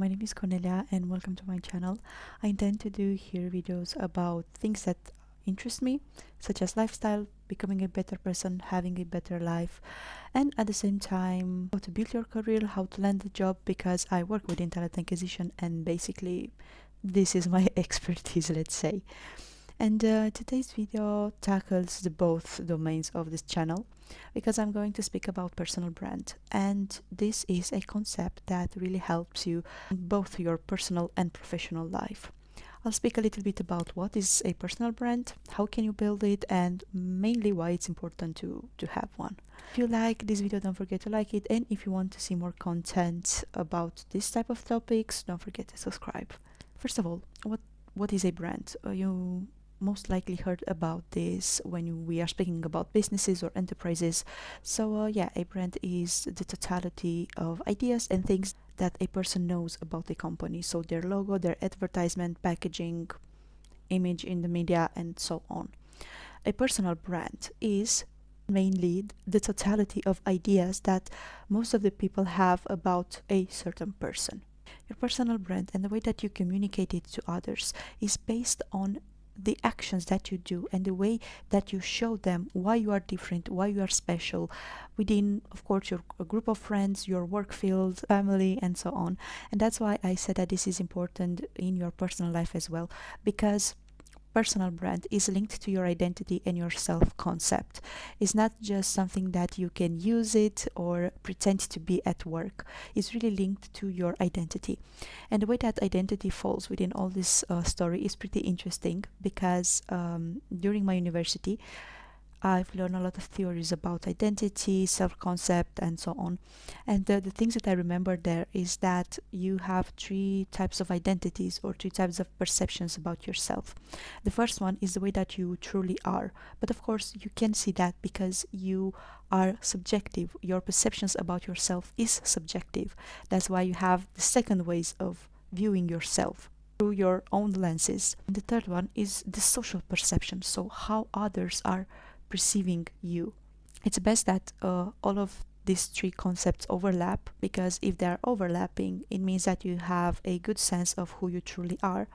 my name is Cornelia and welcome to my channel. I intend to do here videos about things that interest me, such as lifestyle, becoming a better person, having a better life, and at the same time how to build your career, how to land a job, because I work within talent acquisition and basically this is my expertise, let's say. And today's video tackles the both domains of this channel because I'm going to speak about personal brand, and this is a concept that really helps you in both your personal and professional life. I'll speak a little bit about what is a personal brand, how can you build it, and mainly why it's important to have one. If you like this video, don't forget to like it, and if you want to see more content about this type of topics, don't forget to subscribe. First of all, what is a brand? You most likely heard about this when we are speaking about businesses or enterprises. So yeah, a brand is the totality of ideas and things that a person knows about the company. So their logo, their advertisement, packaging, image in the media, and so on. A personal brand is mainly the totality of ideas that most of the people have about a certain person. Your personal brand and the way that you communicate it to others is based on the actions that you do and the way that you show them why you are different, why you are special within, of course, your group of friends, your work field, family, and so on. And that's why I said that this is important in your personal life as well, because personal brand is linked to your identity and your self-concept. It's not just something that you can use it or pretend to be at work. It's really linked to your identity. And the way that identity falls within all this story is pretty interesting because during my university, I've learned a lot of theories about identity, self-concept, and so on. And the things that I remember there is that you have three types of identities or three types of perceptions about yourself. The first one is the way that you truly are. But of course, you can see that because you are subjective. Your perceptions about yourself is subjective. That's why you have the second ways of viewing yourself through your own lenses. And the third one is the social perception. So how others are perceiving you. It's best that all of these three concepts overlap, because if they are overlapping, it means that you have a good sense of who you truly are.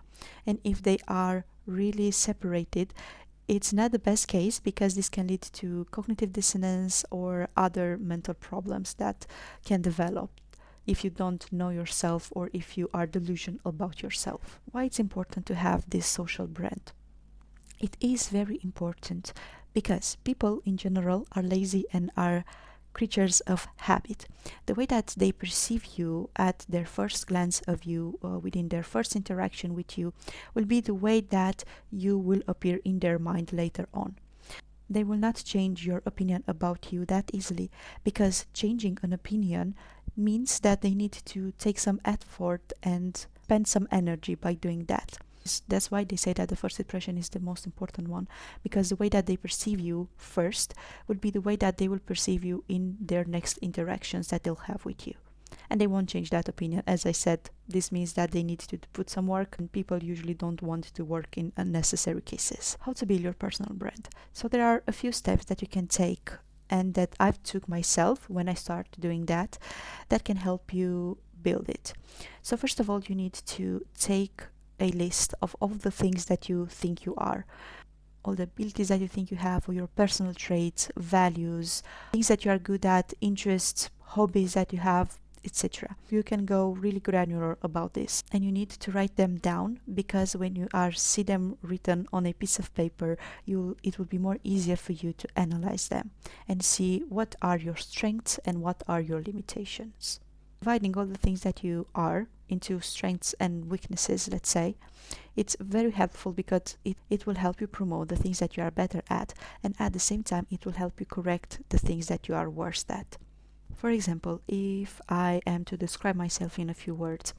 And if they are really separated, it's not the best case, because this can lead to cognitive dissonance or other mental problems that can develop if you don't know yourself or if you are delusional about yourself. Why it's important to have this social brand? It is very important because people in general are lazy and are creatures of habit. The way that they perceive you at their first glance of you, within their first interaction with you, will be the way that you will appear in their mind later on. They will not change your opinion about you that easily, because changing an opinion means that they need to take some effort and spend some energy by doing that. That's why they say that the first impression is the most important one, because the way that they perceive you first would be the way that they will perceive you in their next interactions that they'll have with you. And they won't change that opinion. As I said, this means that they need to put some work, and people usually don't want to work in unnecessary cases. How to build your personal brand? So there are a few steps that you can take and that I've took myself when I started doing that can help you build it. So first of all, you need to take a list of all the things that you think you are, all the abilities that you think you have, or your personal traits, values, things that you are good at, interests, hobbies that you have, etc. You can go really granular about this, and you need to write them down, because when you see them written on a piece of paper, it will be more easier for you to analyze them and see what are your strengths and what are your limitations. Dividing all the things that you are into strengths and weaknesses, let's say, it's very helpful, because it will help you promote the things that you are better at, and at the same time it will help you correct the things that you are worse at. For example, if I am to describe myself in a few words,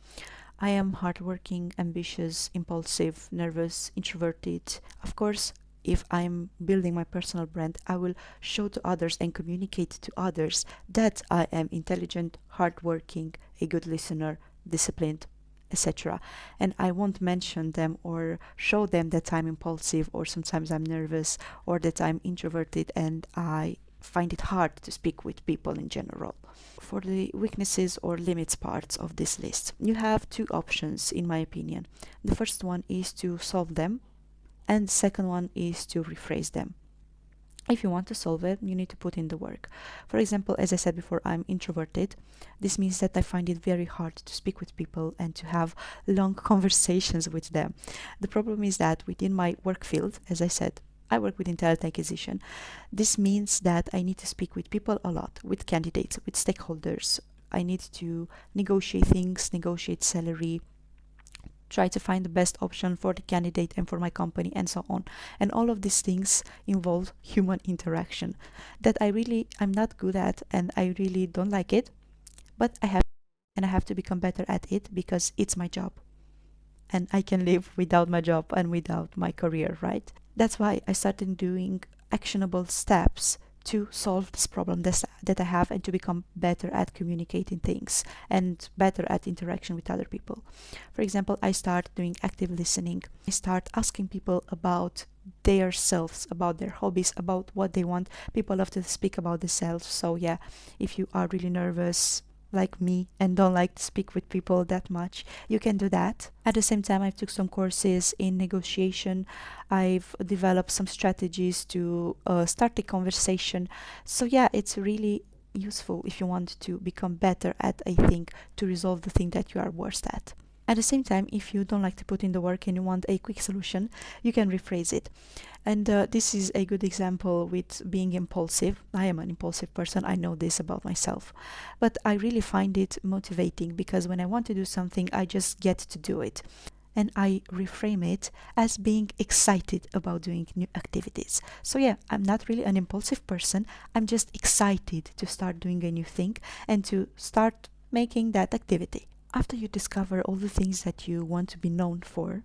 I am hardworking, ambitious, impulsive, nervous, introverted. Of course, if I'm building my personal brand, I will show to others and communicate to others that I am intelligent, hardworking, a good listener, disciplined, etc. And I won't mention them or show them that I'm impulsive, or sometimes I'm nervous, or that I'm introverted and I find it hard to speak with people in general. For the weaknesses or limits parts of this list, you have two options in my opinion. The first one is to solve them, and the second one is to rephrase them. If you want to solve it, you need to put in the work. For example, as I said before, I'm introverted. This means that I find it very hard to speak with people and to have long conversations with them. The problem is that within my work field, as I said, I work within talent acquisition. This means that I need to speak with people a lot, with candidates, with stakeholders. I need to negotiate things, negotiate salary, try to find the best option for the candidate and for my company, and so on. And all of these things involve human interaction that I'm not good at, and I really don't like it, but I have to become better at it because it's my job. And I can live without my job and without my career, right? That's why I started doing actionable steps to solve this problem that I have, and to become better at communicating things and better at interaction with other people. For example, I start doing active listening. I start asking people about their selves, about their hobbies, about what they want. People love to speak about themselves. So yeah, if you are really nervous like me and don't like to speak with people that much, you can do that. At the same time, I took some courses in negotiation. I've developed some strategies to start a conversation. So yeah, it's really useful if you want to become better at a thing, to resolve the thing that you are worst at. At the same time, if you don't like to put in the work and you want a quick solution, you can rephrase it. And this is a good example with being impulsive. I am an impulsive person, I know this about myself. But I really find it motivating, because when I want to do something, I just get to do it. And I reframe it as being excited about doing new activities. So yeah, I'm not really an impulsive person, I'm just excited to start doing a new thing and to start making that activity. After you discover all the things that you want to be known for,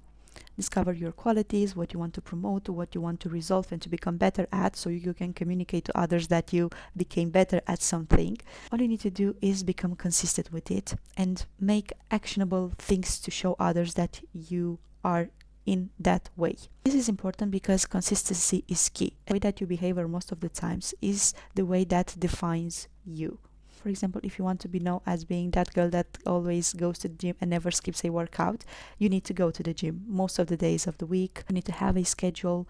discover your qualities, what you want to promote, what you want to resolve and to become better at, so you can communicate to others that you became better at something, all you need to do is become consistent with it and make actionable things to show others that you are in that way. This is important because consistency is key. The way that you behave most of the times is the way that defines you. For example, if you want to be known as being that girl that always goes to the gym and never skips a workout, you need to go to the gym most of the days of the week. You need to have a schedule.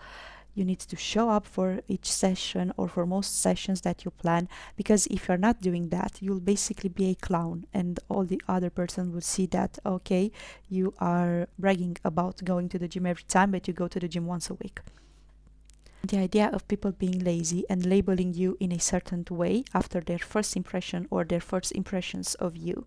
You need to show up for each session or for most sessions that you plan, because if you're not doing that, you'll basically be a clown and all the other person will see that, okay, you are bragging about going to the gym every time, but you go to the gym once a week. The idea of people being lazy and labeling you in a certain way after their first impression or their first impressions of you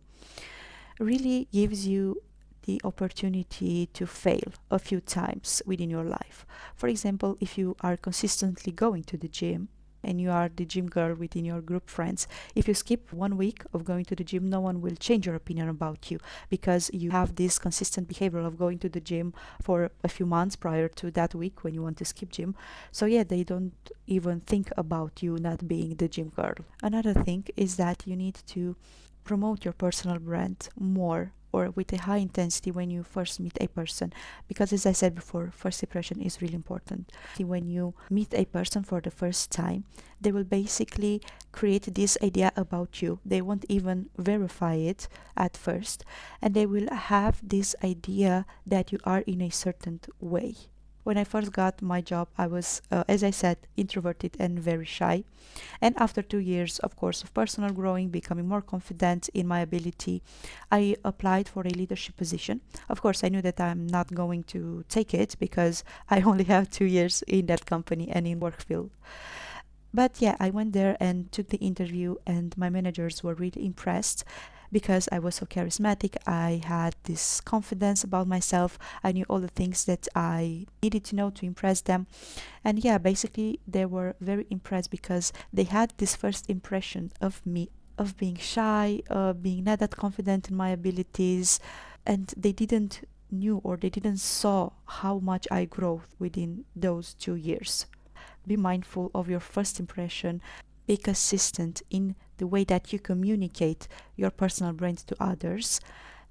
really gives you the opportunity to fail a few times within your life. For example, if you are consistently going to the gym and you are the gym girl within your group friends, if you skip 1 week of going to the gym, no one will change your opinion about you, because you have this consistent behavior of going to the gym for a few months prior to that week when you want to skip gym. So yeah, they don't even think about you not being the gym girl. Another thing is that you need to promote your personal brand more, or with a high intensity when you first meet a person, because as I said before, first impression is really important. When you meet a person for the first time, they will basically create this idea about you. They won't even verify it at first, and they will have this idea that you are in a certain way. When I first got my job, I was, as I said, introverted and very shy. And after 2 years, of course, of personal growing, becoming more confident in my ability, I applied for a leadership position. Of course, I knew that I'm not going to take it because I only have 2 years in that company and in work field. But yeah, I went there and took the interview, and my managers were really impressed because I was so charismatic. I had this confidence about myself. I knew all the things that I needed to know to impress them. And yeah, basically they were very impressed because they had this first impression of me, of being shy, being not that confident in my abilities, and they didn't knew or they didn't saw how much I grew within those 2 years. Be mindful of your first impression. Be consistent in the way that you communicate your personal brand to others.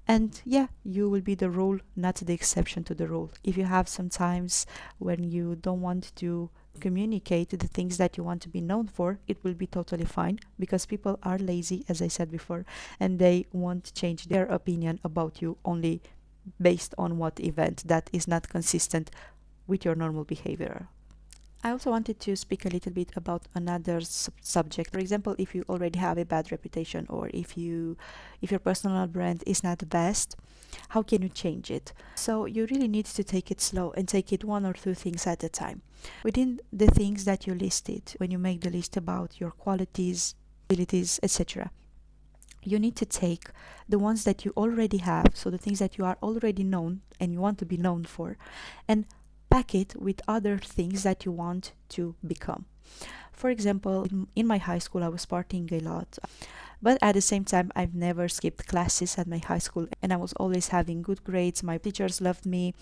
And yeah, you will be the rule, not the exception to the rule. If you have some times when you don't want to communicate the things that you want to be known for, it will be totally fine, because people are lazy, as I said before, and they won't change their opinion about you only based on what event that is not consistent with your normal behavior. I also wanted to speak a little bit about another subject. For example, if you already have a bad reputation, or if your personal brand is not the best, how can you change it? So you really need to take it slow and take it one or two things at a time. Within the things that you listed, when you make the list about your qualities, abilities, etc., you need to take the ones that you already have, so the things that you are already known and you want to be known for, and pack it with other things that you want to become. For example, in my high school, I was partying a lot, but at the same time, I've never skipped classes at my high school, and I was always having good grades. My teachers loved me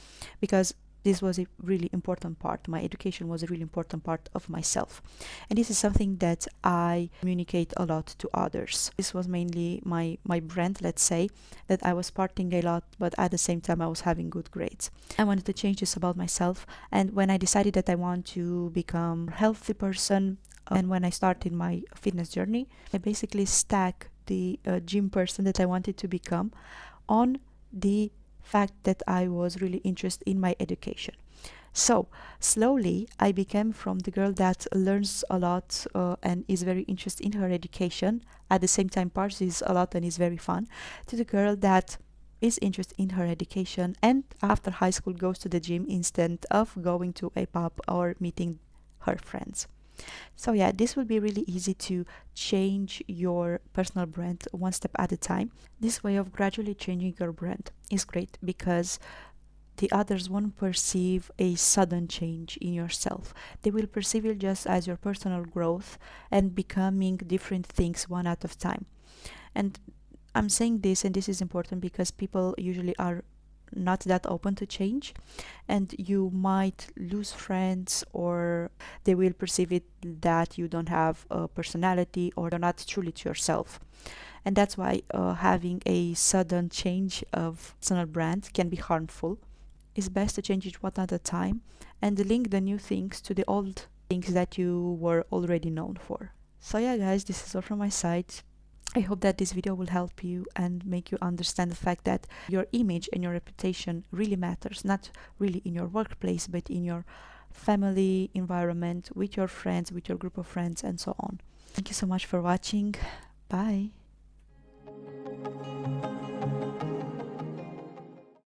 because this was a really important part. My education was a really important part of myself. And this is something that I communicate a lot to others. This was mainly my brand, let's say, that I was partying a lot, but at the same time I was having good grades. I wanted to change this about myself, and when I decided that I want to become a healthy person, and when I started my fitness journey, I basically stack the gym person that I wanted to become on the fact that I was really interested in my education. So slowly I became from the girl that learns a lot and is very interested in her education, at the same time parties a lot and is very fun, to the girl that is interested in her education and after high school goes to the gym instead of going to a pub or meeting her friends. So yeah, this will be really easy to change your personal brand one step at a time. This way of gradually changing your brand is great because the others won't perceive a sudden change in yourself. They will perceive you just as your personal growth and becoming different things one at a time. And I'm saying this, and this is important because people usually are not that open to change, and you might lose friends, or they will perceive it that you don't have a personality or you're not truly to yourself. And that's why having a sudden change of personal brand can be harmful. It's best to change it one at a time and link the new things to the old things that you were already known for. So yeah guys, this is all from my side. I hope that this video will help you and make you understand the fact that your image and your reputation really matters, not really in your workplace, but in your family environment, with your friends, with your group of friends, and so on. Thank you so much for watching. Bye.